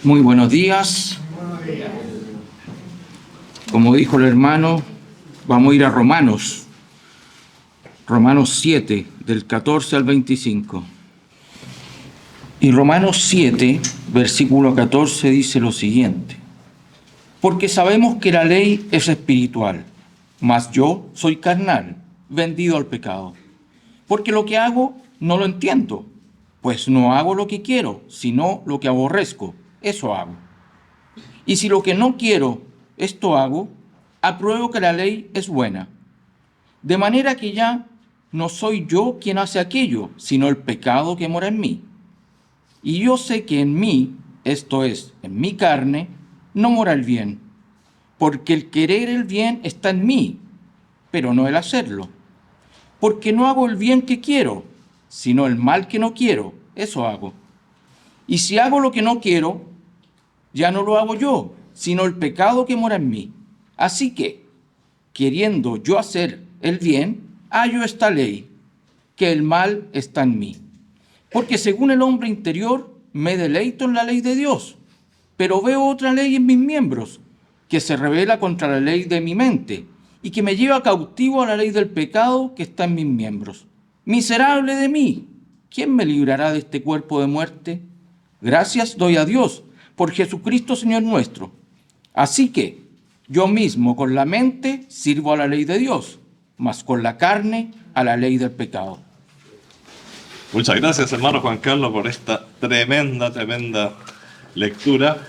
Muy buenos días. Como dijo el hermano, vamos a ir a Romanos 7, del 14 al 25. Y Romanos 7, versículo 14 dice lo siguiente: porque sabemos que la ley es espiritual, mas yo soy carnal, vendido al pecado. Porque lo que hago no lo entiendo, pues no hago lo que quiero, sino lo que aborrezco, eso hago. Y si lo que no quiero, esto hago, apruebo que la ley es buena. De manera que ya no soy yo quien hace aquello, sino el pecado que mora en mí. Y yo sé que en mí, esto es, en mi carne, no mora el bien, porque el querer el bien está en mí, pero no el hacerlo. Porque no hago el bien que quiero, sino el mal que no quiero, eso hago. Y si hago lo que no quiero, ya no lo hago yo, sino el pecado que mora en mí. Así que, queriendo yo hacer el bien, hallo esta ley, que el mal está en mí. Porque según el hombre interior, me deleito en la ley de Dios, pero veo otra ley en mis miembros, que se revela contra la ley de mi mente, y que me lleva cautivo a la ley del pecado que está en mis miembros. Miserable de mí, ¿quién me librará de este cuerpo de muerte? Gracias doy a Dios por Jesucristo Señor nuestro. Así que yo mismo con la mente sirvo a la ley de Dios, mas con la carne a la ley del pecado. Muchas gracias, hermano Juan Carlos, por esta tremenda lectura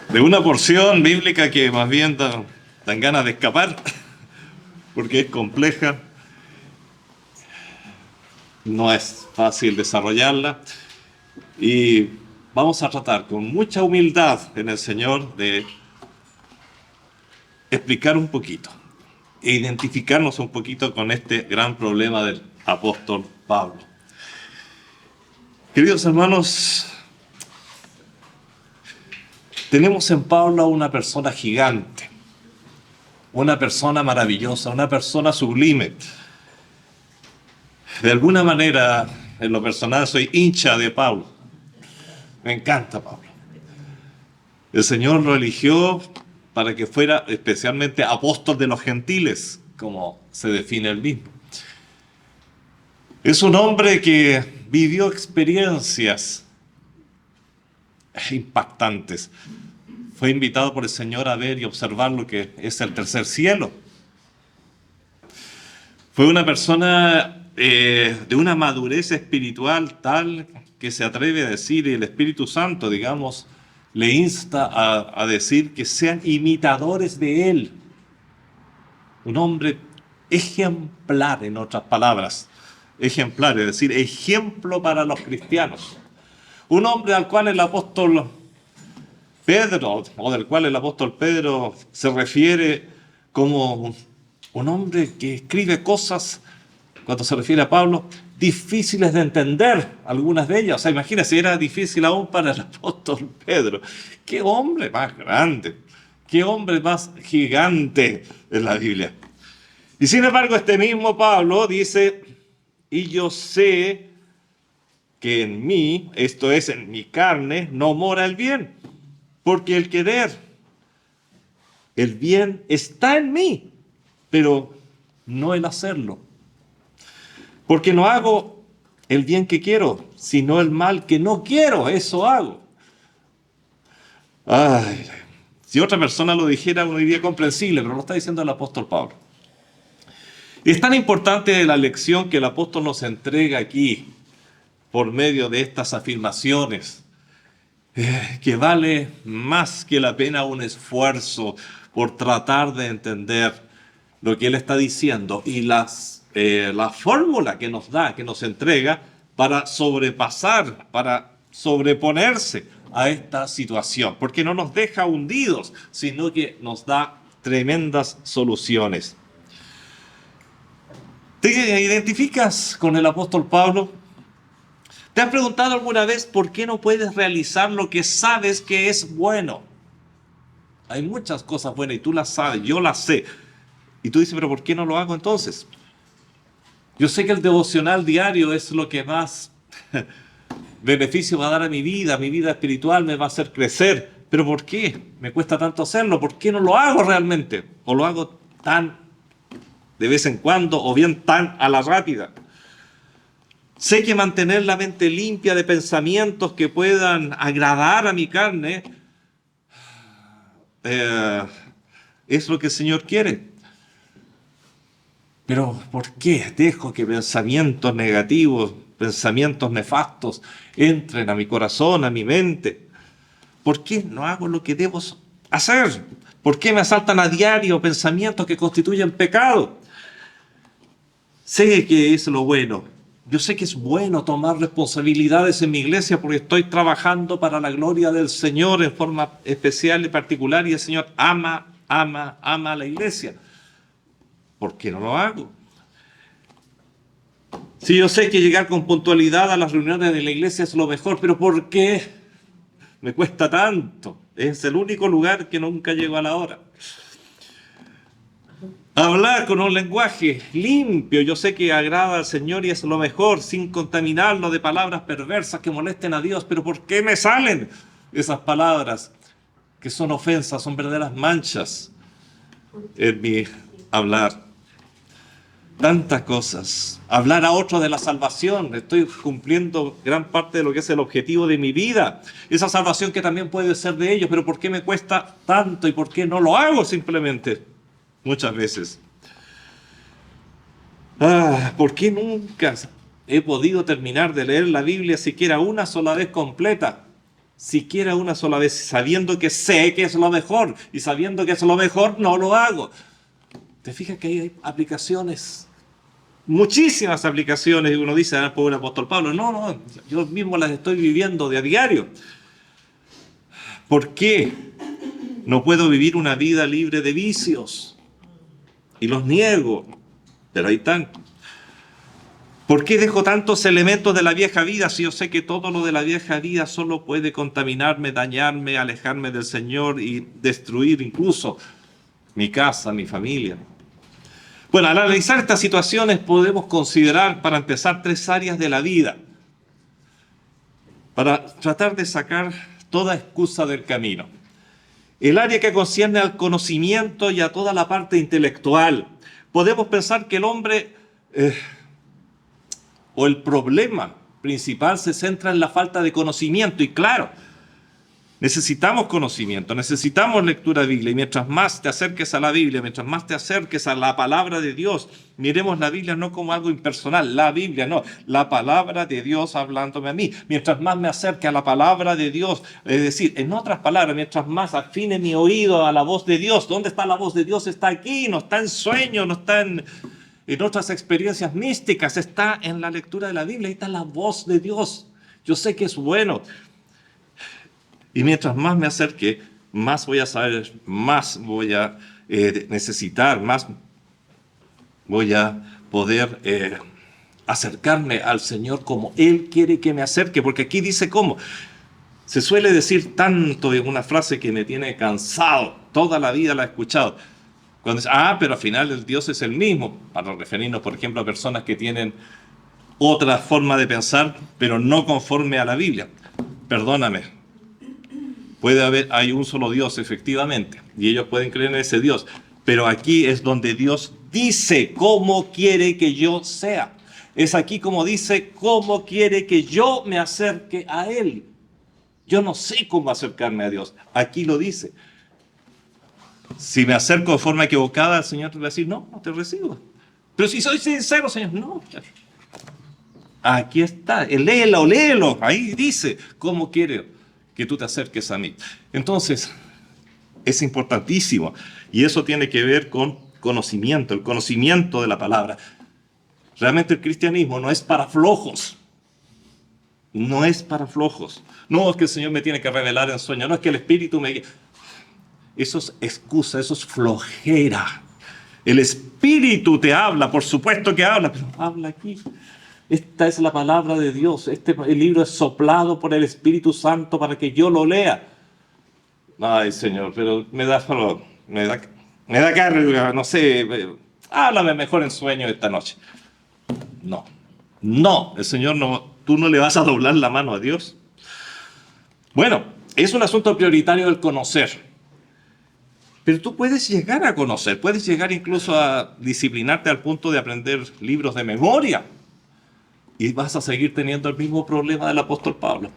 de una porción bíblica que más bien dan ganas de escapar, porque es compleja, no es fácil desarrollarla, y vamos a tratar con mucha humildad en el Señor de explicar un poquito e identificarnos un poquito con este gran problema del apóstol Pablo. Queridos hermanos, tenemos en Pablo a una persona gigante, una persona maravillosa, una persona sublime. De alguna manera, en lo personal, soy hincha de Pablo. Me encanta Pablo. El Señor lo eligió para que fuera especialmente apóstol de los gentiles, como se define él mismo. Es un hombre que vivió experiencias impactantes. Fue invitado por el Señor a ver y observar lo que es el tercer cielo. Fue una persona de una madurez espiritual tal que se atreve a decir, y el Espíritu Santo, digamos, le insta a decir que sean imitadores de él. Un hombre ejemplar, en otras palabras. Ejemplar, es decir, ejemplo para los cristianos. Un hombre al cual el apóstol Pedro, o del cual el apóstol Pedro se refiere como un hombre que escribe cosas, cuando se refiere a Pablo, difíciles de entender, algunas de ellas. O sea, imagínense, era difícil aún para el apóstol Pedro. ¡Qué hombre más grande! ¡Qué hombre más gigante en la Biblia! Y sin embargo, este mismo Pablo dice, y yo sé que en mí, esto es, en mi carne, no mora el bien. Porque el querer, el bien está en mí, pero no el hacerlo. Porque no hago el bien que quiero, sino el mal que no quiero, eso hago. Ay, si otra persona lo dijera, uno diría comprensible, pero lo está diciendo el apóstol Pablo. Y es tan importante la lección que el apóstol nos entrega aquí, por medio de estas afirmaciones, que vale más que la pena un esfuerzo por tratar de entender lo que él está diciendo y la fórmula que nos da, que nos entrega para sobrepasar, para sobreponerse a esta situación, porque no nos deja hundidos, sino que nos da tremendas soluciones. ¿Te identificas con el apóstol Pablo? ¿Te has preguntado alguna vez por qué no puedes realizar lo que sabes que es bueno? Hay muchas cosas buenas y tú las sabes, yo las sé. Y tú dices, pero ¿por qué no lo hago entonces? Yo sé que el devocional diario es lo que más beneficio va a dar a mi vida espiritual me va a hacer crecer. Pero ¿por qué me cuesta tanto hacerlo? ¿Por qué no lo hago realmente? ¿O lo hago tan de vez en cuando o bien tan a la rápida? Sé que mantener la mente limpia de pensamientos que puedan agradar a mi carne es lo que el Señor quiere. Pero ¿por qué dejo que pensamientos negativos, pensamientos nefastos entren a mi corazón, a mi mente? ¿Por qué no hago lo que debo hacer? ¿Por qué me asaltan a diario pensamientos que constituyen pecado? Sé que es lo bueno. Yo sé que es bueno tomar responsabilidades en mi iglesia porque estoy trabajando para la gloria del Señor en forma especial y particular y el Señor ama a la iglesia. ¿Por qué no lo hago? Sí, yo sé que llegar con puntualidad a las reuniones de la iglesia es lo mejor, pero ¿por qué me cuesta tanto? Es el único lugar que nunca llego a la hora. Hablar con un lenguaje limpio, yo sé que agrada al Señor y es lo mejor, sin contaminarlo de palabras perversas que molesten a Dios. Pero ¿por qué me salen esas palabras que son ofensas, son verdaderas manchas en mi hablar? Tantas cosas. Hablar a otro de la salvación. Estoy cumpliendo gran parte de lo que es el objetivo de mi vida. Esa salvación que también puede ser de ellos, pero ¿por qué me cuesta tanto y por qué no lo hago simplemente? Muchas veces. ¿Por qué nunca he podido terminar de leer la Biblia siquiera una sola vez completa? Siquiera una sola vez, sabiendo que sé que es lo mejor y sabiendo que es lo mejor, no lo hago. ¿Te fijas que hay aplicaciones? Muchísimas aplicaciones, y uno dice, pobre apóstol Pablo, no, yo mismo las estoy viviendo de a diario. ¿Por qué no puedo vivir una vida libre de vicios? Y los niego, pero ahí están. ¿Por qué dejo tantos elementos de la vieja vida si yo sé que todo lo de la vieja vida solo puede contaminarme, dañarme, alejarme del Señor y destruir incluso mi casa, mi familia? Bueno, al analizar estas situaciones podemos considerar, para empezar, 3 áreas de la vida para tratar de sacar toda excusa del camino. El área que concierne al conocimiento y a toda la parte intelectual. Podemos pensar que el hombre o el problema principal se centra en la falta de conocimiento. Y claro, necesitamos conocimiento, necesitamos lectura de Biblia. Y mientras más te acerques a la Biblia, mientras más te acerques a la palabra de Dios, miremos la Biblia no como algo impersonal, la Biblia no, la palabra de Dios hablándome a mí. Mientras más me acerque a la palabra de Dios, es decir, en otras palabras, mientras más afine mi oído a la voz de Dios. ¿Dónde está la voz de Dios? Está aquí, no está en sueños, no está en otras experiencias místicas, está en la lectura de la Biblia. Ahí está la voz de Dios. Yo sé que es bueno. Y mientras más me acerque, más voy a saber, más voy a necesitar, más voy a poder acercarme al Señor como Él quiere que me acerque. Porque aquí dice cómo. Se suele decir tanto en una frase que me tiene cansado. Toda la vida la he escuchado. Cuando dice, pero al final el Dios es el mismo. Para referirnos, por ejemplo, a personas que tienen otra forma de pensar, pero no conforme a la Biblia. Perdóname. Hay un solo Dios, efectivamente, y ellos pueden creer en ese Dios, pero aquí es donde Dios dice cómo quiere que yo sea. Es aquí como dice cómo quiere que yo me acerque a Él. Yo no sé cómo acercarme a Dios. Aquí lo dice. Si me acerco de forma equivocada, el Señor te va a decir, no te recibo. Pero si soy sincero, Señor, no. Aquí está, léelo, ahí dice cómo quiere que tú te acerques a mí. Entonces, es importantísimo. Y eso tiene que ver con conocimiento, el conocimiento de la palabra. Realmente el cristianismo no es para flojos. No es para flojos. No es que el Señor me tiene que revelar en sueño. No es que el Espíritu me... Eso es excusa, eso es flojera. El Espíritu te habla, por supuesto que habla, pero habla aquí. Esta es la palabra de Dios. El libro es soplado por el Espíritu Santo para que yo lo lea. Ay, Señor, pero me da carga, no sé. Háblame mejor en sueño esta noche. No. No, el Señor no, tú no le vas a doblar la mano a Dios. Bueno, es un asunto prioritario el conocer. Pero tú puedes llegar a conocer, puedes llegar incluso a disciplinarte al punto de aprender libros de memoria. Y vas a seguir teniendo el mismo problema del apóstol Pablo.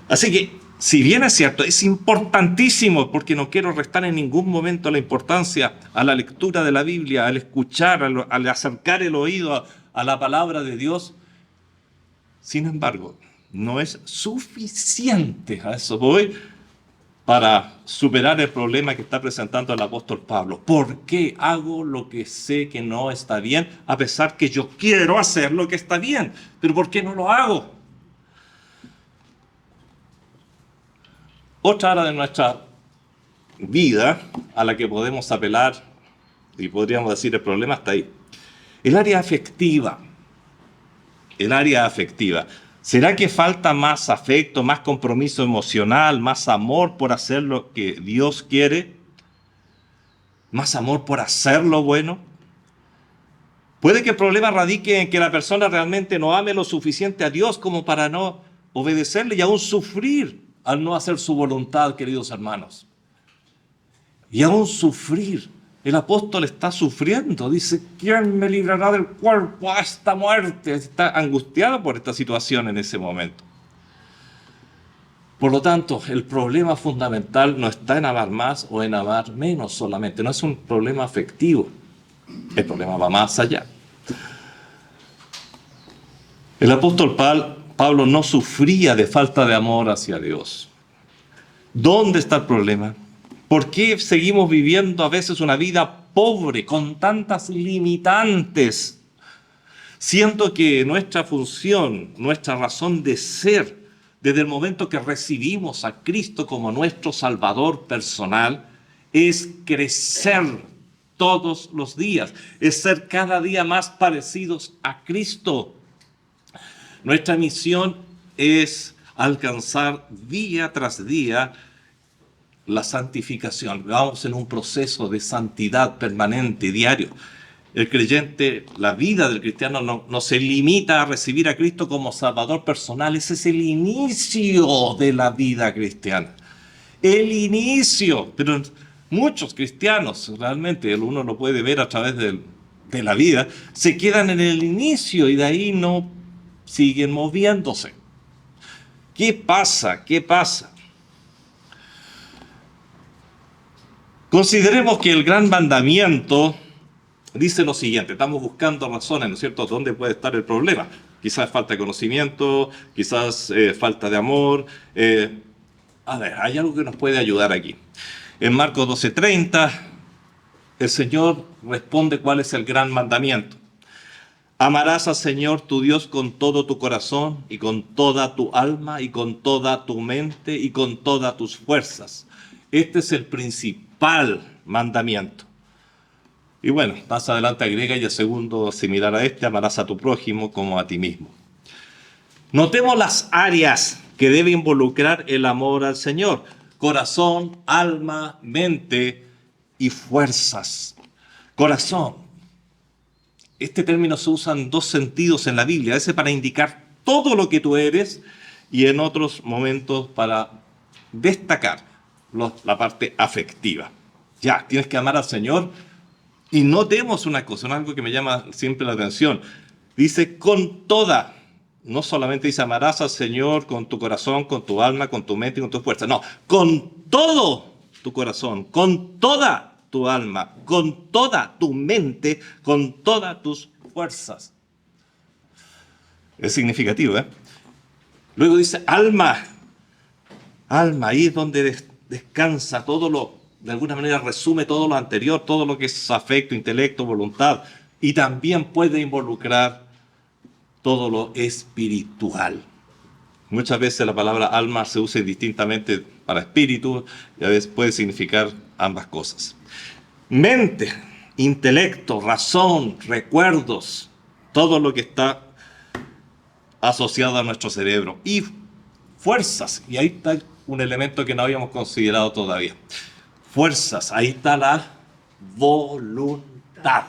Así que, si bien es cierto, es importantísimo, porque no quiero restar en ningún momento la importancia a la lectura de la Biblia, al escuchar, al acercar el oído a la palabra de Dios. Sin embargo, no es suficiente, a eso voy, para superar el problema que está presentando el apóstol Pablo. ¿Por qué hago lo que sé que no está bien, a pesar que yo quiero hacer lo que está bien? ¿Pero por qué no lo hago? Otra área de nuestra vida a la que podemos apelar, y podríamos decir el problema está ahí. El área afectiva. El área afectiva. ¿Será que falta más afecto, más compromiso emocional, más amor por hacer lo que Dios quiere? ¿Más amor por hacer lo bueno? Puede que el problema radique en que la persona realmente no ame lo suficiente a Dios como para no obedecerle y aún sufrir al no hacer su voluntad, queridos hermanos. Y aún sufrir. El apóstol está sufriendo. Dice, ¿quién me librará del cuerpo a esta muerte? Está angustiado por esta situación en ese momento. Por lo tanto, el problema fundamental no está en amar más o en amar menos solamente. No es un problema afectivo. El problema va más allá. El apóstol Pablo no sufría de falta de amor hacia Dios. ¿Dónde está el problema? ¿Por qué seguimos viviendo a veces una vida pobre, con tantas limitantes? Siento que nuestra función, nuestra razón de ser, desde el momento que recibimos a Cristo como nuestro Salvador personal, es crecer todos los días, es ser cada día más parecidos a Cristo. Nuestra misión es alcanzar día tras día la santificación. Vamos en un proceso de santidad permanente, diario. El creyente, la vida del cristiano no se limita a recibir a Cristo como Salvador personal. Ese es el inicio de la vida cristiana. El inicio. Pero muchos cristianos, realmente uno lo puede ver a través de la vida, se quedan en el inicio y de ahí no siguen moviéndose. ¿Qué pasa? ¿Qué pasa? Consideremos que el gran mandamiento dice lo siguiente. Estamos buscando razones, ¿no es cierto?, ¿dónde puede estar el problema? Quizás falta de conocimiento, quizás falta de amor. A ver, hay algo que nos puede ayudar aquí. En Marcos 12:30, el Señor responde cuál es el gran mandamiento. Amarás al Señor tu Dios con todo tu corazón y con toda tu alma y con toda tu mente y con todas tus fuerzas. Este es el principal mandamiento. Y bueno, más adelante agrega, y el segundo similar a este, amarás a tu prójimo como a ti mismo. Notemos las áreas que debe involucrar el amor al Señor: corazón, alma, mente y fuerzas. Corazón. Este término se usa en dos sentidos en la Biblia, a veces para indicar todo lo que tú eres y en otros momentos para destacar la parte afectiva. Ya, tienes que amar al Señor. Y notemos una cosa, algo que me llama siempre la atención. Dice con toda, no solamente dice amarás al Señor con tu corazón, con tu alma, con tu mente y con tu fuerza. No, con todo tu corazón, con toda tu alma, con toda tu mente, con todas tus fuerzas. Es significativo, ¿eh? Luego dice alma. Alma, ahí es donde descansa todo de alguna manera resume todo lo anterior, todo lo que es afecto, intelecto, voluntad. Y también puede involucrar todo lo espiritual. Muchas veces la palabra alma se usa indistintamente para espíritu y a veces puede significar ambas cosas. Mente, intelecto, razón, recuerdos, todo lo que está asociado a nuestro cerebro. Y fuerzas, y ahí está un elemento que no habíamos considerado todavía. Fuerzas, ahí está la voluntad.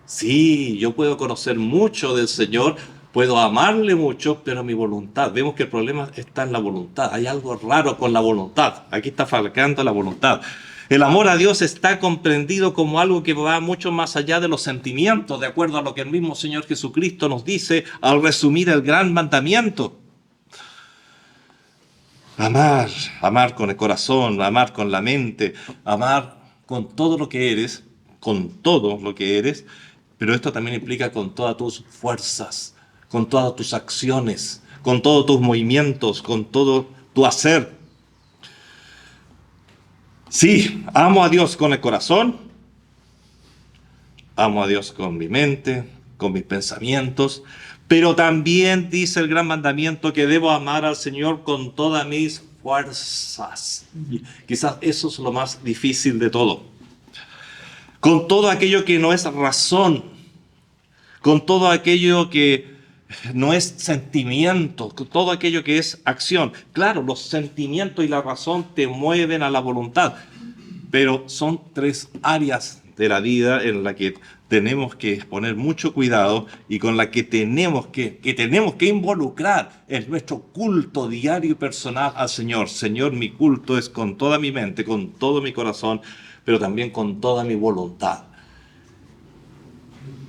Sí, yo puedo conocer mucho del Señor, puedo amarle mucho, pero mi voluntad, vemos que el problema está en la voluntad. Hay algo raro con la voluntad. Aquí está faltando la voluntad. El amor a Dios está comprendido como algo que va mucho más allá de los sentimientos, de acuerdo a lo que el mismo Señor Jesucristo nos dice al resumir el gran mandamiento. Amar, amar con el corazón, amar con la mente, amar con todo lo que eres, con todo lo que eres, pero esto también implica con todas tus fuerzas, con todas tus acciones, con todos tus movimientos, con todo tu hacer. Sí, amo a Dios con el corazón, amo a Dios con mi mente, con mis pensamientos, pero también dice el gran mandamiento que debo amar al Señor con todas mis fuerzas. Y quizás eso es lo más difícil de todo. Con todo aquello que no es razón, con todo aquello que no es sentimiento, con todo aquello que es acción. Claro, los sentimientos y la razón te mueven a la voluntad, pero son tres áreas de la vida en la que tenemos que poner mucho cuidado y con la que tenemos que involucrar en nuestro culto diario y personal al Señor. Señor, mi culto es con toda mi mente, con todo mi corazón, pero también con toda mi voluntad.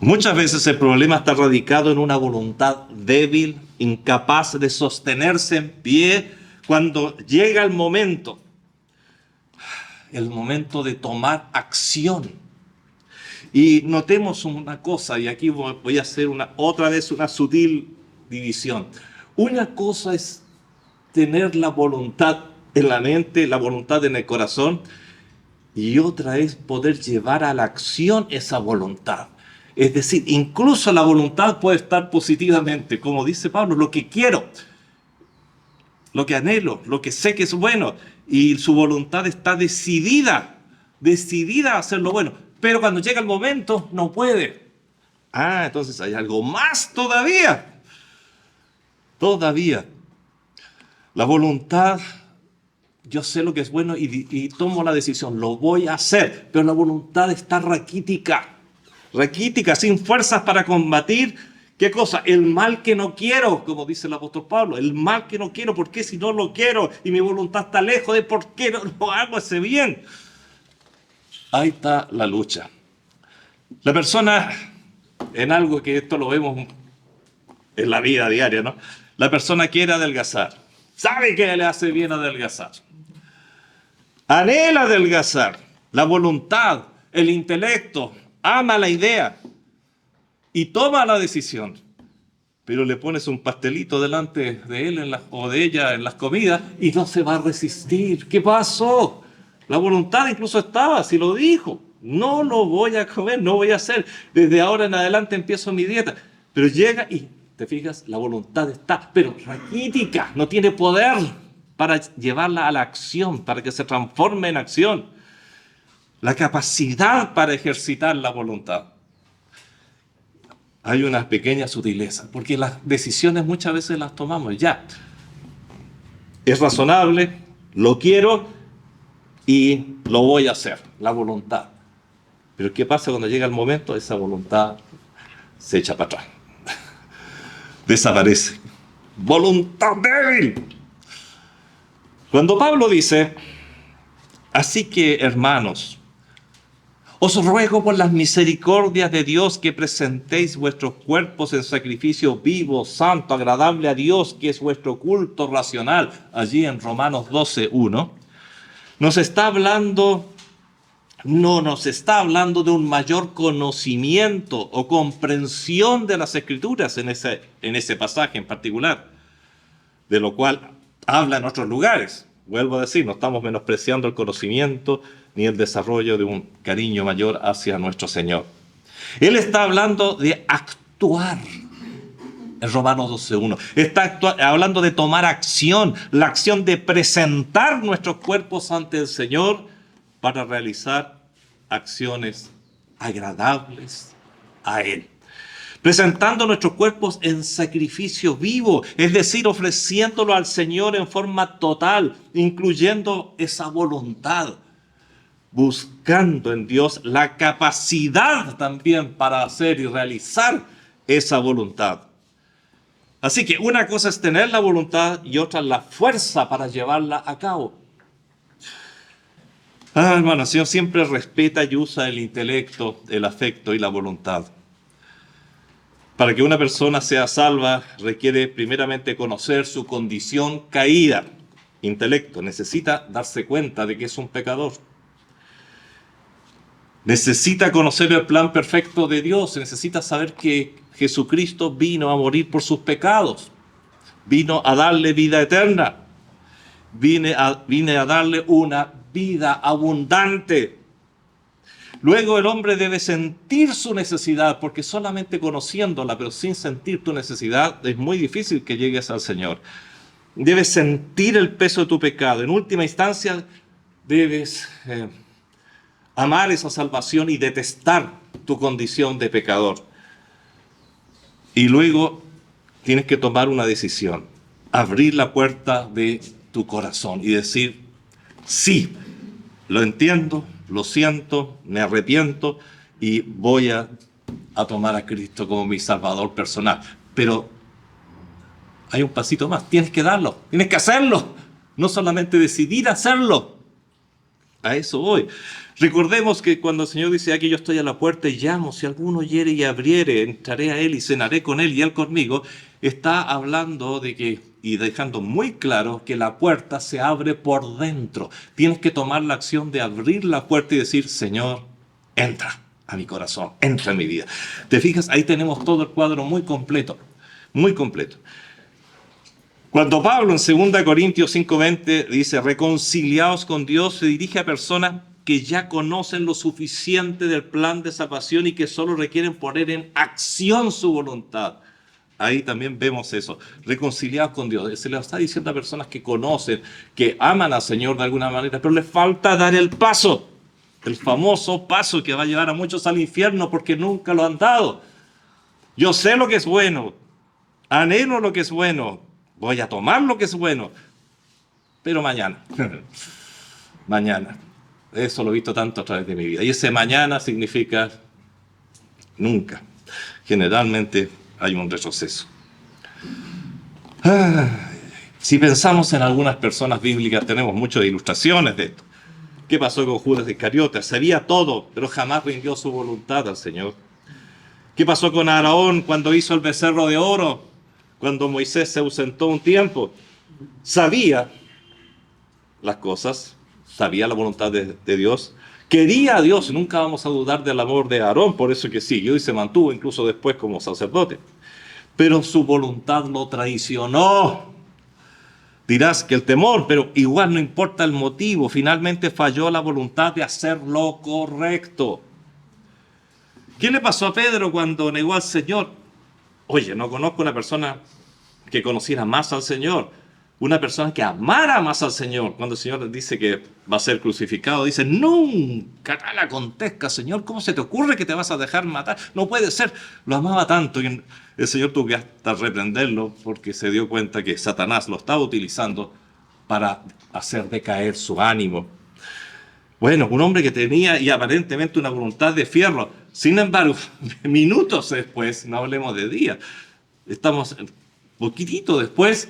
Muchas veces el problema está radicado en una voluntad débil, incapaz de sostenerse en pie cuando llega el momento de tomar acción. Y notemos una cosa, y aquí voy a hacer otra vez una sutil división. Una cosa es tener la voluntad en la mente, la voluntad en el corazón, y otra es poder llevar a la acción esa voluntad. Es decir, incluso la voluntad puede estar positivamente, como dice Pablo, lo que quiero, lo que anhelo, lo que sé que es bueno, y su voluntad está decidida a hacer lo bueno, pero cuando llega el momento no puede. Entonces hay algo más todavía. La voluntad, yo sé lo que es bueno y tomo la decisión, lo voy a hacer, pero la voluntad está raquítica, sin fuerzas para combatir. ¿Qué cosa? El mal que no quiero, como dice el apóstol Pablo, el mal que no quiero, ¿por qué si no lo quiero? Y mi voluntad está lejos de por qué no hago ese bien. Ahí está la lucha. La persona, en algo que esto lo vemos en la vida diaria, ¿no? La persona quiere adelgazar, sabe que le hace bien adelgazar, anhela adelgazar, la voluntad, el intelecto, ama la idea y toma la decisión, pero le pones un pastelito delante de él o de ella en las comidas y no se va a resistir. ¿Qué pasó? La voluntad incluso estaba, si lo dijo, no lo voy a comer, no voy a hacer, desde ahora en adelante empiezo mi dieta, pero llega y, te fijas, la voluntad está, pero raquítica, no tiene poder para llevarla a la acción, para que se transforme en acción. La capacidad para ejercitar la voluntad. Hay unas pequeñas sutilezas, porque las decisiones muchas veces las tomamos ya. Es razonable, lo quiero y lo voy a hacer, la voluntad. Pero ¿qué pasa cuando llega el momento? Esa voluntad se echa para atrás. Desaparece. Voluntad débil. Cuando Pablo dice, así que hermanos, os ruego por las misericordias de Dios que presentéis vuestros cuerpos en sacrificio vivo, santo, agradable a Dios, que es vuestro culto racional. Allí en Romanos 12:1, no nos está hablando de un mayor conocimiento o comprensión de las Escrituras en ese pasaje en particular, de lo cual habla en otros lugares. Vuelvo a decir, no estamos menospreciando el conocimiento ni el desarrollo de un cariño mayor hacia nuestro Señor. Él está hablando de actuar. En Romanos 12:1 está hablando de tomar acción, la acción de presentar nuestros cuerpos ante el Señor para realizar acciones agradables a Él. Presentando nuestros cuerpos en sacrificio vivo, es decir, ofreciéndolo al Señor en forma total, incluyendo esa voluntad. buscando en Dios la capacidad también para hacer y realizar esa voluntad. Así que una cosa es tener la voluntad y otra la fuerza para llevarla a cabo. Hermano, el Señor siempre respeta y usa el intelecto, el afecto y la voluntad. Para que una persona sea salva, requiere primeramente conocer su condición caída. Intelecto, necesita darse cuenta de que es un pecador. Necesita conocer el plan perfecto de Dios, necesita saber que Jesucristo vino a morir por sus pecados, vino a darle vida eterna, vine a darle una vida abundante. Luego el hombre debe sentir su necesidad, porque solamente conociéndola, pero sin sentir tu necesidad, es muy difícil que llegues al Señor. Debes sentir el peso de tu pecado. En última instancia, debes amar esa salvación y detestar tu condición de pecador. Y luego tienes que tomar una decisión, abrir la puerta de tu corazón y decir, sí, lo entiendo, lo siento, me arrepiento y voy a tomar a Cristo como mi Salvador personal. Pero hay un pasito más, tienes que darlo, tienes que hacerlo, no solamente decidir hacerlo. A eso voy. Recordemos que cuando el Señor dice, aquí yo estoy a la puerta y llamo, si alguno oyere y abriere, entraré a Él y cenaré con Él y Él conmigo, está hablando de que, y dejando muy claro que la puerta se abre por dentro. Tienes que tomar la acción de abrir la puerta y decir, Señor, entra a mi corazón, entra en mi vida. ¿Te fijas? Ahí tenemos todo el cuadro muy completo, muy completo. Cuando Pablo en 2 Corintios 5:20 dice, reconciliaos con Dios, se dirige a personas que ya conocen lo suficiente del plan de salvación y que solo requieren poner en acción su voluntad. Ahí también vemos eso, reconciliados con Dios. Se le está diciendo a personas que conocen, que aman al Señor de alguna manera, pero les falta dar el paso, el famoso paso que va a llevar a muchos al infierno porque nunca lo han dado. Yo sé lo que es bueno, anhelo lo que es bueno, voy a tomar lo que es bueno, pero mañana, mañana. Eso lo he visto tanto a través de mi vida. Y ese mañana significa nunca. Generalmente hay un retroceso. Si pensamos en algunas personas bíblicas, tenemos muchas ilustraciones de esto. ¿Qué pasó con Judas Iscariote? Sabía todo, pero jamás rindió su voluntad al Señor. ¿Qué pasó con Aarón cuando hizo el becerro de oro? Cuando Moisés se ausentó un tiempo. Sabía las cosas, sabía la voluntad de Dios, quería a Dios, nunca vamos a dudar del amor de Aarón, por eso que siguió y se mantuvo incluso después como sacerdote. Pero su voluntad lo traicionó. Dirás que el temor, pero igual no importa el motivo, finalmente falló la voluntad de hacer lo correcto. ¿Qué le pasó a Pedro cuando negó al Señor? Oye, no conozco una persona que conociera más al Señor, una persona que amara más al Señor. Cuando el Señor dice que va a ser crucificado, dice, nunca tal acontezca, Señor, ¿cómo se te ocurre que te vas a dejar matar? No puede ser. Lo amaba tanto que el Señor tuvo que hasta reprenderlo porque se dio cuenta que Satanás lo estaba utilizando para hacer decaer su ánimo. Bueno, un hombre que tenía y aparentemente una voluntad de fierro. Sin embargo, minutos después, no hablemos de días, estamos poquitito después,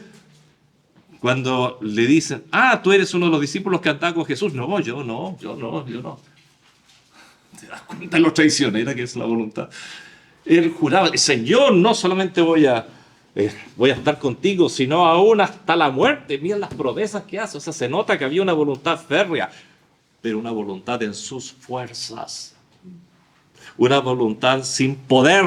cuando le dicen, tú eres uno de los discípulos que andaba con Jesús. No, yo no. ¿Te das cuenta de lo traicionera que es la voluntad? Él juraba, Señor, no solamente voy a estar contigo, sino aún hasta la muerte. Mira las promesas que hace. O sea, se nota que había una voluntad férrea, pero una voluntad en sus fuerzas. Una voluntad sin poder.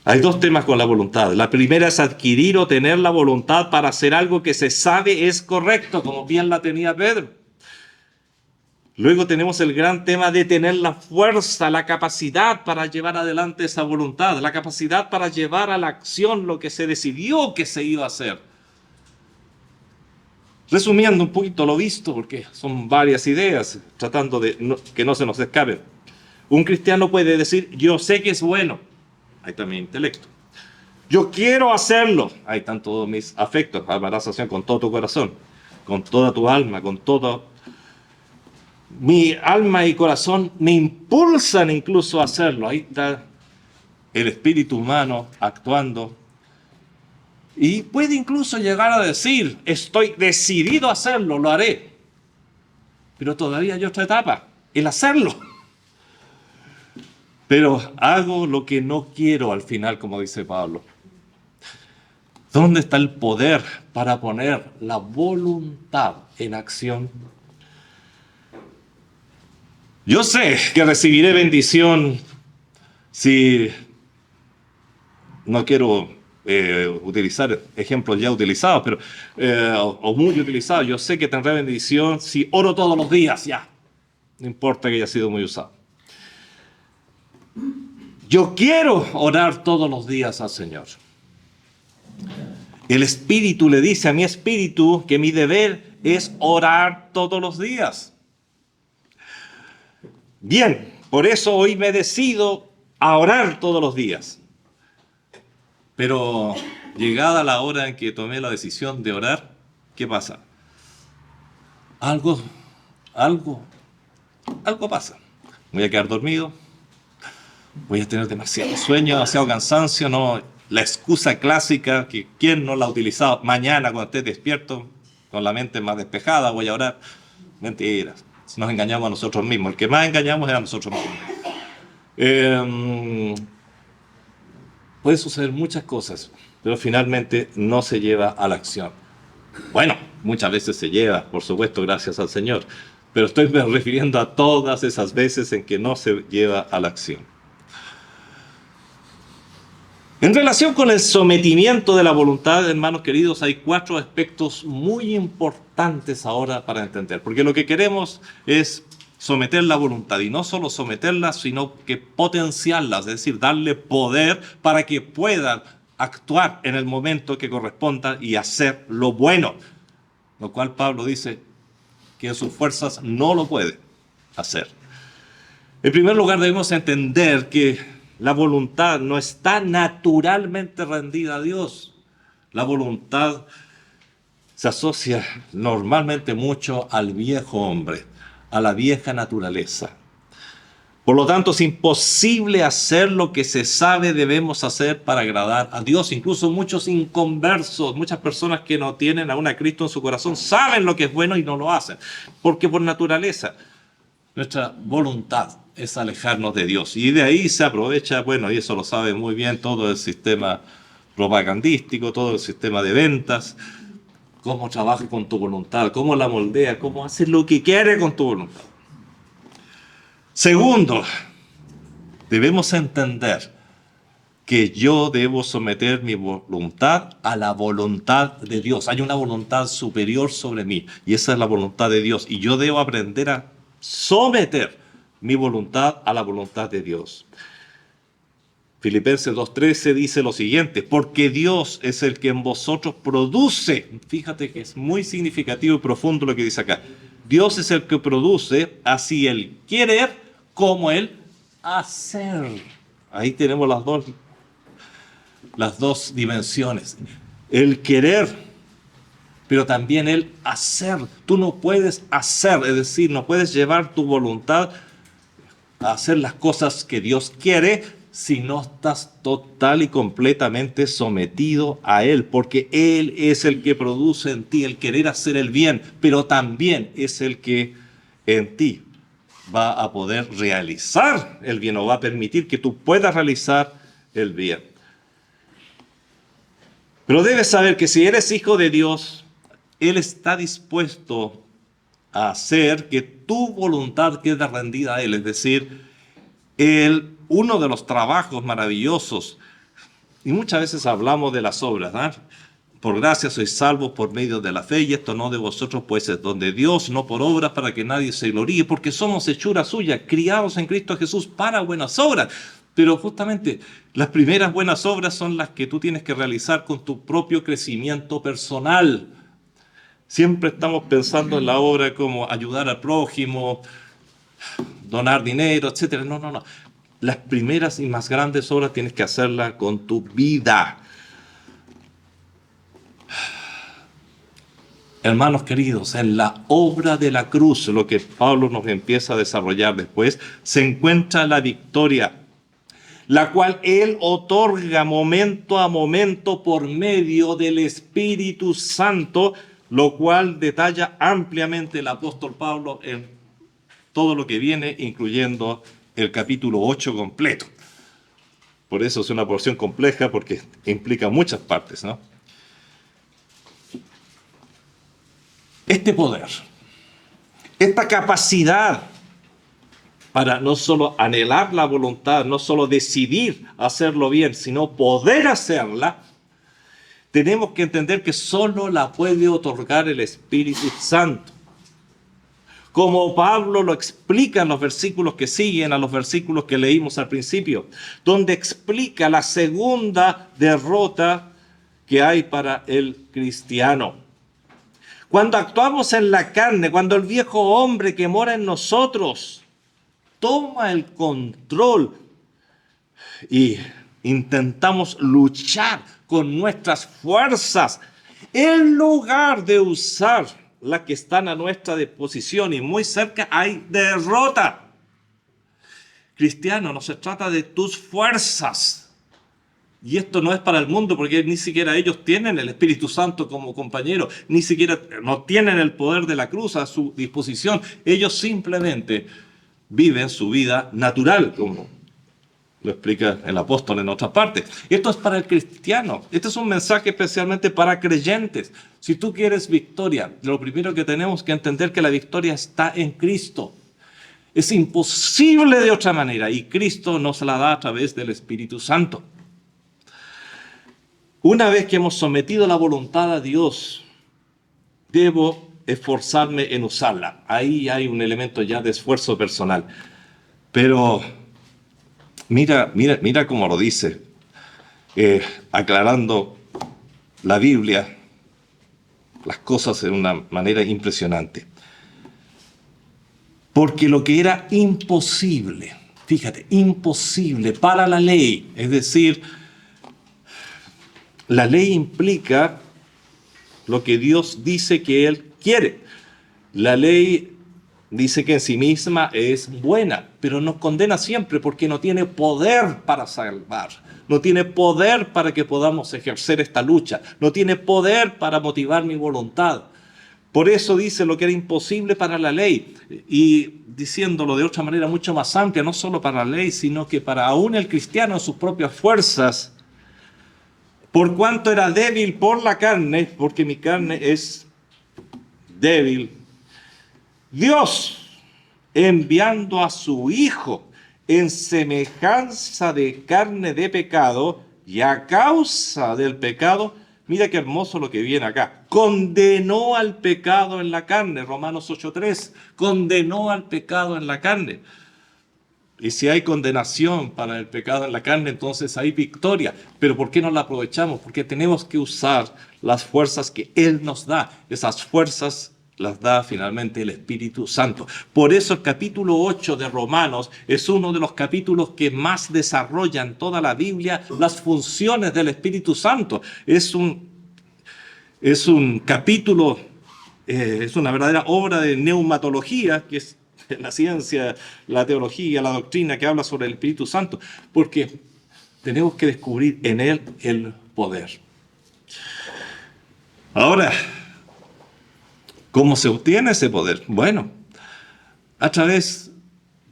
Hay dos temas con la voluntad. La primera es adquirir o tener la voluntad para hacer algo que se sabe es correcto, como bien la tenía Pedro. Luego tenemos el gran tema de tener la fuerza, la capacidad para llevar adelante esa voluntad, la capacidad para llevar a la acción lo que se decidió que se iba a hacer. Resumiendo un poquito lo visto, porque son varias ideas, tratando de que no se nos escapen. Un cristiano puede decir, yo sé que es bueno. Ahí también intelecto. Yo quiero hacerlo. Ahí están todos mis afectos. Amarás al Señor con todo tu corazón, con toda tu alma, con todo. Mi alma y corazón me impulsan incluso a hacerlo. Ahí está el espíritu humano actuando. Y puede incluso llegar a decir, estoy decidido a hacerlo, lo haré. Pero todavía hay otra etapa, el hacerlo. Pero hago lo que no quiero al final, como dice Pablo. ¿Dónde está el poder para poner la voluntad en acción? Yo sé que recibiré bendición si no quiero utilizar ejemplos ya utilizados, pero o muy utilizados. Yo sé que tendré bendición si oro todos los días, ya. No importa que haya sido muy usado. Yo quiero orar todos los días al Señor. El Espíritu le dice a mi espíritu que mi deber es orar todos los días. Bien, por eso hoy me decido a orar todos los días. Pero llegada la hora en que tomé la decisión de orar, ¿qué pasa? Algo pasa. Voy a quedar dormido, voy a tener demasiado sueño, demasiado cansancio, no. La excusa clásica, que ¿quién no la ha utilizado? Mañana cuando esté despierto, con la mente más despejada, voy a orar. Mentiras. Nos engañamos a nosotros mismos. El que más engañamos es a nosotros mismos. Puede suceder muchas cosas, pero finalmente no se lleva a la acción. Bueno, muchas veces se lleva, por supuesto, gracias al Señor, pero estoy refiriendo a todas esas veces en que no se lleva a la acción. En relación con el sometimiento de la voluntad, hermanos queridos, hay 4 aspectos muy importantes ahora para entender, porque lo que queremos es someter la voluntad, y no solo someterla, sino que potenciarla, es decir, darle poder para que puedan actuar en el momento que corresponda y hacer lo bueno, lo cual Pablo dice que en sus fuerzas no lo puede hacer. En primer lugar, debemos entender que la voluntad no está naturalmente rendida a Dios. La voluntad se asocia normalmente mucho al viejo hombre, a la vieja naturaleza. Por lo tanto, es imposible hacer lo que se sabe debemos hacer para agradar a Dios. Incluso muchos inconversos, muchas personas que no tienen aún a Cristo en su corazón, saben lo que es bueno y no lo hacen. Porque por naturaleza, nuestra voluntad es alejarnos de Dios. Y de ahí se aprovecha, bueno, y eso lo sabe muy bien todo el sistema propagandístico, todo el sistema de ventas, cómo trabaja con tu voluntad, cómo la moldea, cómo hace lo que quiere con tu voluntad. Segundo, debemos entender que yo debo someter mi voluntad a la voluntad de Dios. Hay una voluntad superior sobre mí, y esa es la voluntad de Dios. Y yo debo aprender a someter mi voluntad a la voluntad de Dios. Filipenses 2:13 dice lo siguiente: porque Dios es el que en vosotros produce. Fíjate que es muy significativo y profundo lo que dice acá. Dios es el que produce así el querer como el hacer. Ahí tenemos las dos dimensiones. El querer, pero también el hacer. Tú no puedes hacer, es decir, no puedes llevar tu voluntad a hacer las cosas que Dios quiere si no estás total y completamente sometido a Él, porque Él es el que produce en ti el querer hacer el bien, pero también es el que en ti va a poder realizar el bien, o va a permitir que tú puedas realizar el bien. Pero debes saber que si eres hijo de Dios, Él está dispuesto a hacer que tu voluntad quede rendida a Él. Es decir, uno de los trabajos maravillosos, y muchas veces hablamos de las obras, ¿no? Por gracia sois salvos por medio de la fe, y esto no de vosotros, pues es don de Dios, no por obras para que nadie se gloríe, porque somos hechura suya, criados en Cristo Jesús para buenas obras. Pero justamente las primeras buenas obras son las que tú tienes que realizar con tu propio crecimiento personal. Siempre estamos pensando en la obra como ayudar al prójimo, donar dinero, etc. No. Las primeras y más grandes obras tienes que hacerlas con tu vida. Hermanos queridos, en la obra de la cruz, lo que Pablo nos empieza a desarrollar después, se encuentra la victoria, la cual Él otorga momento a momento por medio del Espíritu Santo, lo cual detalla ampliamente el apóstol Pablo en todo lo que viene, incluyendo el capítulo 8 completo. Por eso es una porción compleja, porque implica muchas partes, ¿no? Este poder, esta capacidad para no solo anhelar la voluntad, no solo decidir hacerlo bien, sino poder hacerla, tenemos que entender que solo la puede otorgar el Espíritu Santo. Como Pablo lo explica en los versículos que siguen a los versículos que leímos al principio, donde explica la segunda derrota que hay para el cristiano. Cuando actuamos en la carne, cuando el viejo hombre que mora en nosotros toma el control y intentamos luchar con nuestras fuerzas, en lugar de usar las que están a nuestra disposición y muy cerca, hay derrota. Cristiano, no se trata de tus fuerzas. Y esto no es para el mundo, porque ni siquiera ellos tienen el Espíritu Santo como compañero, ni siquiera no tienen el poder de la cruz a su disposición. Ellos simplemente viven su vida natural, como lo explica el apóstol en otra parte. Esto es para el cristiano. Este es un mensaje especialmente para creyentes. Si tú quieres victoria, lo primero que tenemos que entender es que la victoria está en Cristo. Es imposible de otra manera, y Cristo nos la da a través del Espíritu Santo. Una vez que hemos sometido la voluntad a Dios, debo esforzarme en usarla. Ahí hay un elemento ya de esfuerzo personal. Pero mira cómo lo dice, aclarando la Biblia, las cosas de una manera impresionante. Porque lo que era imposible, fíjate, imposible para la ley, es decir, la ley implica lo que Dios dice que Él quiere. La ley dice que en sí misma es buena, pero nos condena siempre porque no tiene poder para salvar. No tiene poder para que podamos ejercer esta lucha. No tiene poder para motivar mi voluntad. Por eso dice lo que era imposible para la ley. Y diciéndolo de otra manera mucho más amplia, no solo para la ley, sino que para aún el cristiano en sus propias fuerzas, por cuanto era débil por la carne, porque mi carne es débil, Dios, enviando a su Hijo en semejanza de carne de pecado, y a causa del pecado, mira qué hermoso lo que viene acá, condenó al pecado en la carne, Romanos 8:3, condenó al pecado en la carne. Y si hay condenación para el pecado en la carne, entonces hay victoria. Pero ¿por qué no la aprovechamos? Porque tenemos que usar las fuerzas que Él nos da. Esas fuerzas las da finalmente el Espíritu Santo. Por eso el capítulo 8 de Romanos es uno de los capítulos que más desarrollan toda la Biblia las funciones del Espíritu Santo. Es un capítulo, es una verdadera obra de neumatología, que es la ciencia, la teología, la doctrina que habla sobre el Espíritu Santo, porque tenemos que descubrir en Él el poder. Ahora, ¿cómo se obtiene ese poder? Bueno, a través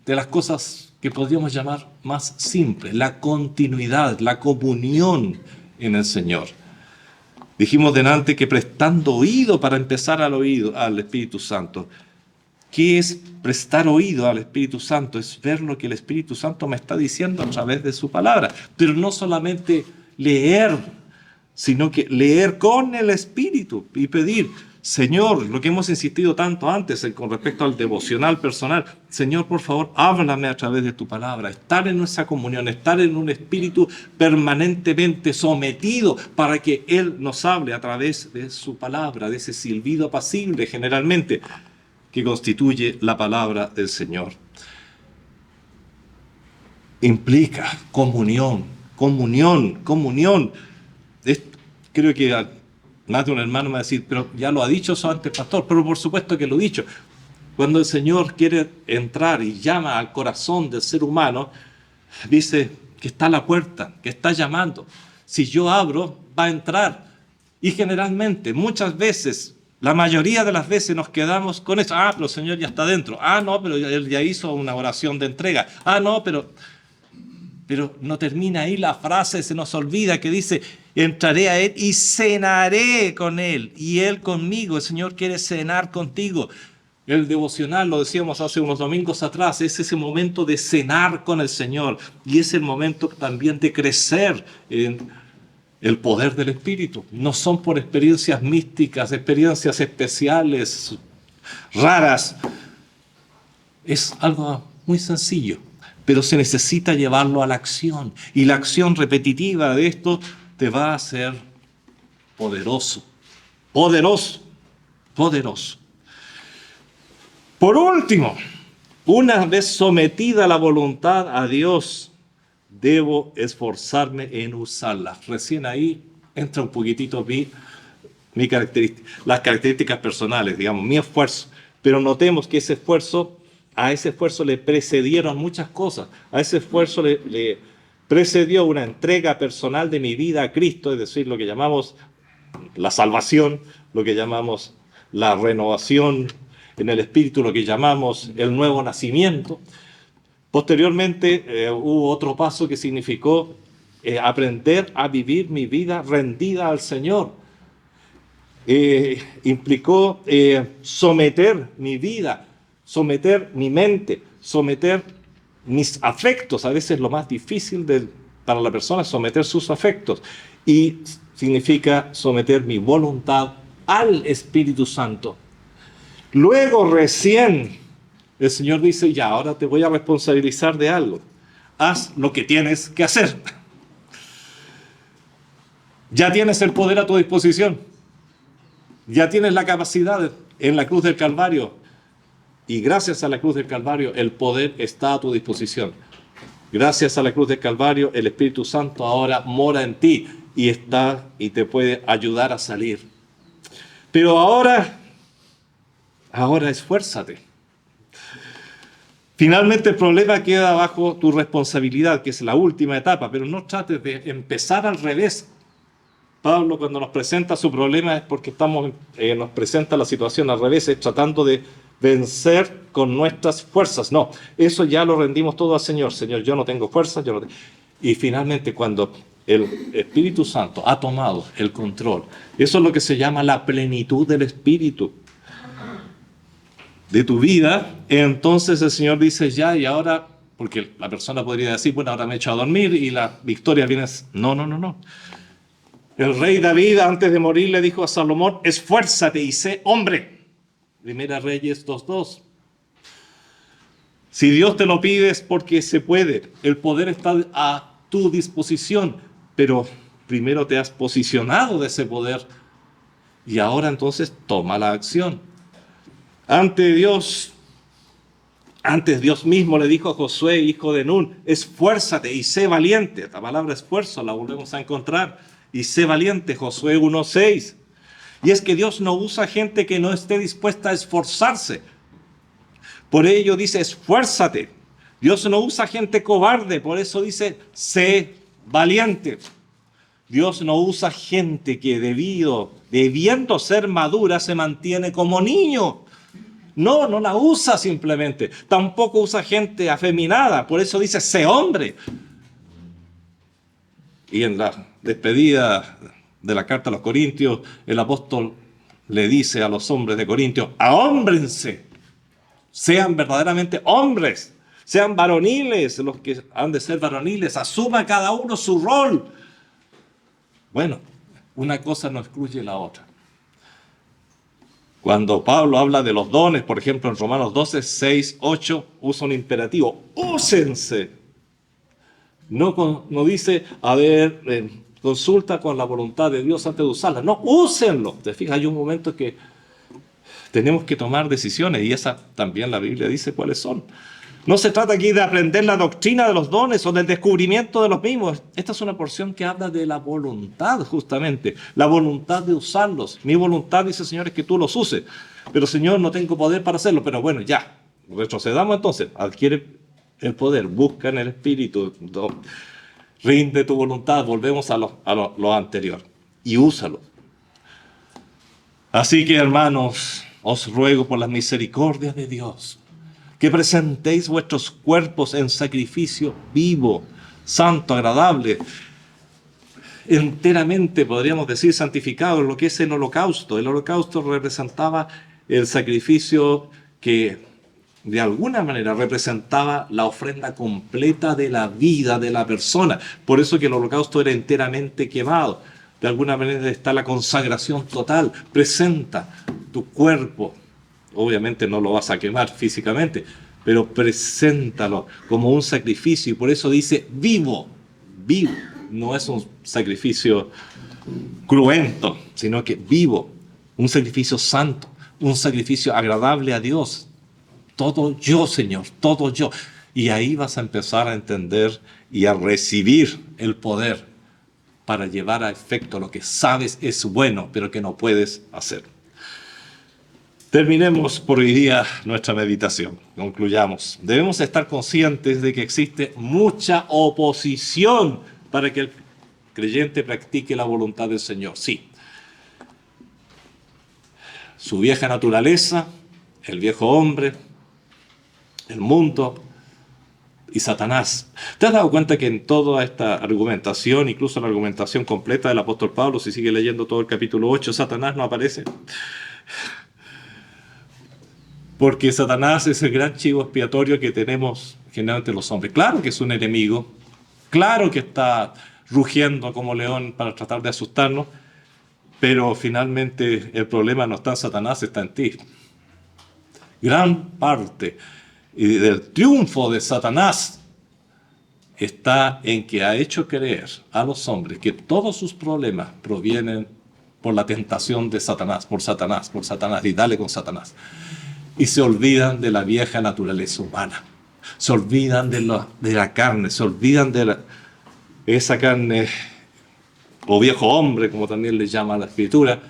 de las cosas que podríamos llamar más simples, la continuidad, la comunión en el Señor. Dijimos delante que prestando oído para empezar al Espíritu Santo. ¿Qué es prestar oído al Espíritu Santo? Es ver lo que el Espíritu Santo me está diciendo a través de su palabra. Pero no solamente leer, sino que leer con el Espíritu y pedir, Señor, lo que hemos insistido tanto antes con respecto al devocional personal, Señor, por favor, háblame a través de tu palabra. Estar en nuestra comunión, estar en un espíritu permanentemente sometido para que Él nos hable a través de su palabra, de ese silbido apacible generalmente, que constituye la palabra del Señor. Implica comunión. Creo que Más de un hermano me va a decir, pero ya lo ha dicho eso antes, pastor, pero por supuesto que lo he dicho. Cuando el Señor quiere entrar y llama al corazón del ser humano, dice que está a la puerta, que está llamando. Si yo abro, va a entrar. Y generalmente, muchas veces, la mayoría de las veces nos quedamos con eso. Ah, pero el Señor ya está dentro. Ah, no, pero Él ya hizo una oración de entrega. Ah, no, pero no termina ahí la frase, se nos olvida que dice, entraré a Él y cenaré con Él y Él conmigo. El Señor quiere cenar contigo. El devocional, lo decíamos hace unos domingos atrás, es ese momento de cenar con el Señor y es el momento también de crecer en el poder del Espíritu. No son por experiencias místicas, experiencias especiales, raras. Es algo muy sencillo, pero se necesita llevarlo a la acción. Y la acción repetitiva de esto te va a hacer poderoso, poderoso, poderoso. Por último, una vez sometida la voluntad a Dios, debo esforzarme en usarla. Recién ahí entra un poquitito las características personales, digamos, mi esfuerzo. Pero notemos que a ese esfuerzo le precedieron muchas cosas. A ese esfuerzo le precedió una entrega personal de mi vida a Cristo, es decir, lo que llamamos la salvación, lo que llamamos la renovación en el Espíritu, lo que llamamos el nuevo nacimiento. Posteriormente hubo otro paso que significó aprender a vivir mi vida rendida al Señor. Implicó someter mi vida, someter mi mente, someter mis afectos. A veces lo más difícil para la persona es someter sus afectos. Y significa someter mi voluntad al Espíritu Santo. Luego recién el Señor dice, ya, ahora te voy a responsabilizar de algo. Haz lo que tienes que hacer. Ya tienes el poder a tu disposición. Ya tienes la capacidad en la cruz del Calvario. Y gracias a la cruz del Calvario, el poder está a tu disposición. Gracias a la cruz del Calvario, el Espíritu Santo ahora mora en ti y te puede ayudar a salir. Pero ahora esfuérzate. Finalmente el problema queda bajo tu responsabilidad, que es la última etapa, pero no trates de empezar al revés. Pablo, cuando nos presenta su problema es porque nos presenta la situación al revés, es tratando de vencer con nuestras fuerzas. No, eso ya lo rendimos todo al Señor. Señor, yo no tengo fuerzas. Y finalmente, cuando el Espíritu Santo ha tomado el control, eso es lo que se llama la plenitud del Espíritu de tu vida, entonces el Señor dice ya, y ahora, porque la persona podría decir, bueno, ahora me echo a dormir y la victoria viene. No. El rey David, antes de morir, le dijo a Salomón, esfuérzate y sé hombre. Primera Reyes 2:2. Si Dios te lo pide es porque se puede. El poder está a tu disposición, pero primero te has posicionado de ese poder y ahora entonces toma la acción. Antes Dios mismo le dijo a Josué, hijo de Nun, esfuérzate y sé valiente. La palabra esfuerzo la volvemos a encontrar. Y sé valiente, Josué 1:6. Y es que Dios no usa gente que no esté dispuesta a esforzarse. Por ello dice, esfuérzate. Dios no usa gente cobarde, por eso dice, sé valiente. Dios no usa gente que debiendo ser madura, se mantiene como niño. No la usa simplemente. Tampoco usa gente afeminada, por eso dice, sé hombre. Y en la despedida de la carta a los Corintios, el apóstol le dice a los hombres de Corintios, ahómbrense, sean verdaderamente hombres, sean varoniles, los que han de ser varoniles, asuma cada uno su rol. Bueno, una cosa no excluye la otra. Cuando Pablo habla de los dones, por ejemplo, en Romanos 12:6-8, usa un imperativo, úsense. No dice, consulta con la voluntad de Dios antes de usarla. No, úsenlo. Te fijas, hay un momento que tenemos que tomar decisiones y esa también la Biblia dice cuáles son. No se trata aquí de aprender la doctrina de los dones o del descubrimiento de los mismos. Esta es una porción que habla de la voluntad, justamente. La voluntad de usarlos. Mi voluntad, dice el Señor, es que tú los uses. Pero, Señor, no tengo poder para hacerlo. Pero bueno, ya. Retrocedamos entonces. Adquiere el poder. Busca en el Espíritu. Rinde tu voluntad. Volvemos a lo anterior. Y úsalo. Así que, hermanos, os ruego por las misericordias de Dios que presentéis vuestros cuerpos en sacrificio vivo, santo, agradable, enteramente, podríamos decir, santificado, lo que es el holocausto. El holocausto representaba el sacrificio que de alguna manera representaba la ofrenda completa de la vida de la persona. Por eso que el holocausto era enteramente quemado. De alguna manera está la consagración total. Presenta tu cuerpo. Obviamente no lo vas a quemar físicamente, pero preséntalo como un sacrificio. Y por eso dice vivo, vivo. No es un sacrificio cruento, sino que vivo. Un sacrificio santo, un sacrificio agradable a Dios. Todo yo, Señor, todo yo. Y ahí vas a empezar a entender y a recibir el poder para llevar a efecto lo que sabes es bueno, pero que no puedes hacer. Terminemos por hoy día nuestra meditación. Concluyamos. Debemos estar conscientes de que existe mucha oposición para que el creyente practique la voluntad del Señor. Sí. Su vieja naturaleza, el viejo hombre, el mundo y Satanás. ¿Te has dado cuenta que en toda esta argumentación, incluso la argumentación completa del apóstol Pablo, si sigue leyendo todo el capítulo 8, Satanás no aparece? Porque Satanás es el gran chivo expiatorio que tenemos generalmente los hombres. Claro que es un enemigo, claro que está rugiendo como león para tratar de asustarnos, pero finalmente el problema no está en Satanás, está en ti. Gran parte del triunfo de Satanás está en que ha hecho creer a los hombres que todos sus problemas provienen por la tentación de Satanás, por Satanás, y dale con Satanás. Y se olvidan de la vieja naturaleza humana. Se olvidan de la carne, se olvidan de esa carne, o viejo hombre, como también le llama la Escritura,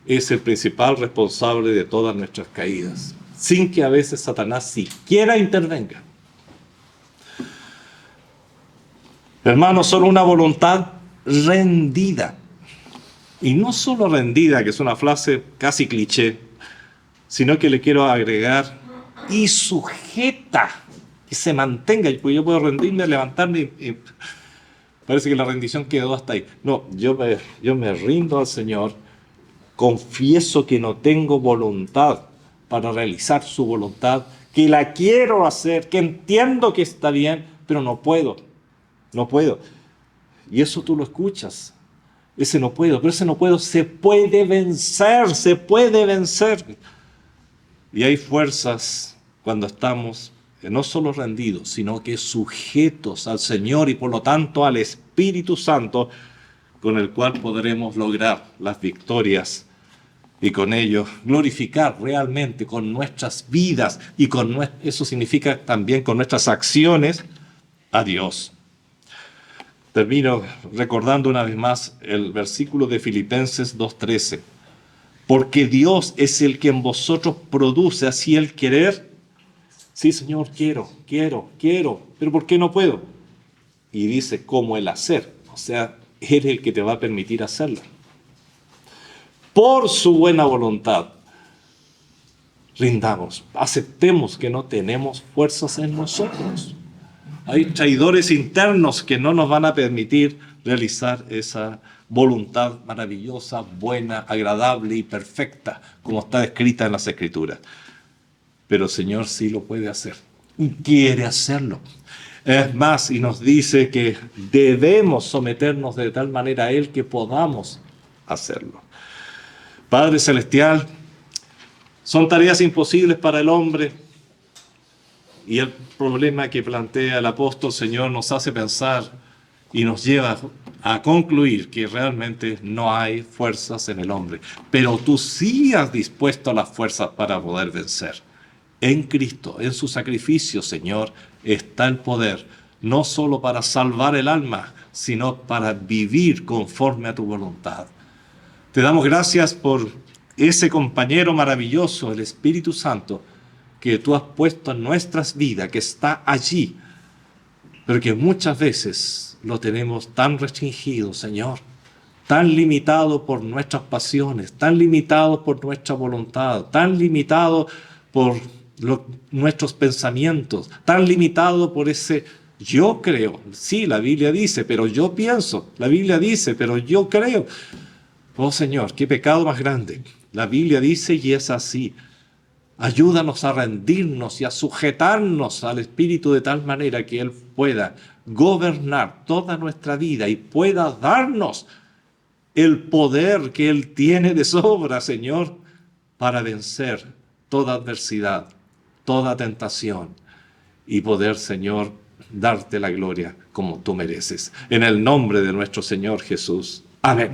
es el principal responsable de todas nuestras caídas, sin que a veces Satanás siquiera intervenga. Hermanos, solo una voluntad rendida. Y no solo rendida, que es una frase casi cliché, sino que le quiero agregar y sujeta, que se mantenga, porque yo puedo rendirme, levantarme y parece que la rendición quedó hasta ahí. No, yo me rindo al Señor, confieso que no tengo voluntad para realizar su voluntad, que la quiero hacer, que entiendo que está bien, pero no puedo. Y eso tú lo escuchas. Ese no puedo, pero ese no puedo se puede vencer. Y hay fuerzas cuando estamos no solo rendidos, sino que sujetos al Señor y por lo tanto al Espíritu Santo, con el cual podremos lograr las victorias y con ello glorificar realmente con nuestras vidas y eso significa también con nuestras acciones a Dios. Termino recordando una vez más el versículo de Filipenses 2:13. Porque Dios es el que en vosotros produce así el querer. Sí, Señor, quiero, pero ¿por qué no puedo? Y dice, como el hacer. O sea, Él es el que te va a permitir hacerlo. Por su buena voluntad, rindamos, aceptemos que no tenemos fuerzas en nosotros. Hay traidores internos que no nos van a permitir realizar esa voluntad maravillosa, buena, agradable y perfecta, como está escrita en las Escrituras. Pero el Señor sí lo puede hacer, y quiere hacerlo. Es más, y nos dice que debemos someternos de tal manera a Él que podamos hacerlo. Padre Celestial, son tareas imposibles para el hombre, y el problema que plantea el apóstol, Señor, nos hace pensar y nos lleva a concluir que realmente no hay fuerzas en el hombre. Pero tú sí has dispuesto las fuerzas para poder vencer. En Cristo, en su sacrificio, Señor, está el poder, no solo para salvar el alma, sino para vivir conforme a tu voluntad. Te damos gracias por ese compañero maravilloso, el Espíritu Santo, que tú has puesto en nuestras vidas, que está allí, pero que muchas veces lo tenemos tan restringido, Señor, tan limitado por nuestras pasiones, tan limitado por nuestra voluntad, tan limitado por nuestros pensamientos, tan limitado por ese yo creo. Sí, la Biblia dice, pero yo pienso. La Biblia dice, pero yo creo. Oh Señor, qué pecado más grande. La Biblia dice y es así. Ayúdanos a rendirnos y a sujetarnos al Espíritu de tal manera que Él pueda gobernar toda nuestra vida y pueda darnos el poder que Él tiene de sobra, Señor, para vencer toda adversidad, toda tentación y poder, Señor, darte la gloria como tú mereces. En el nombre de nuestro Señor Jesús. Amén.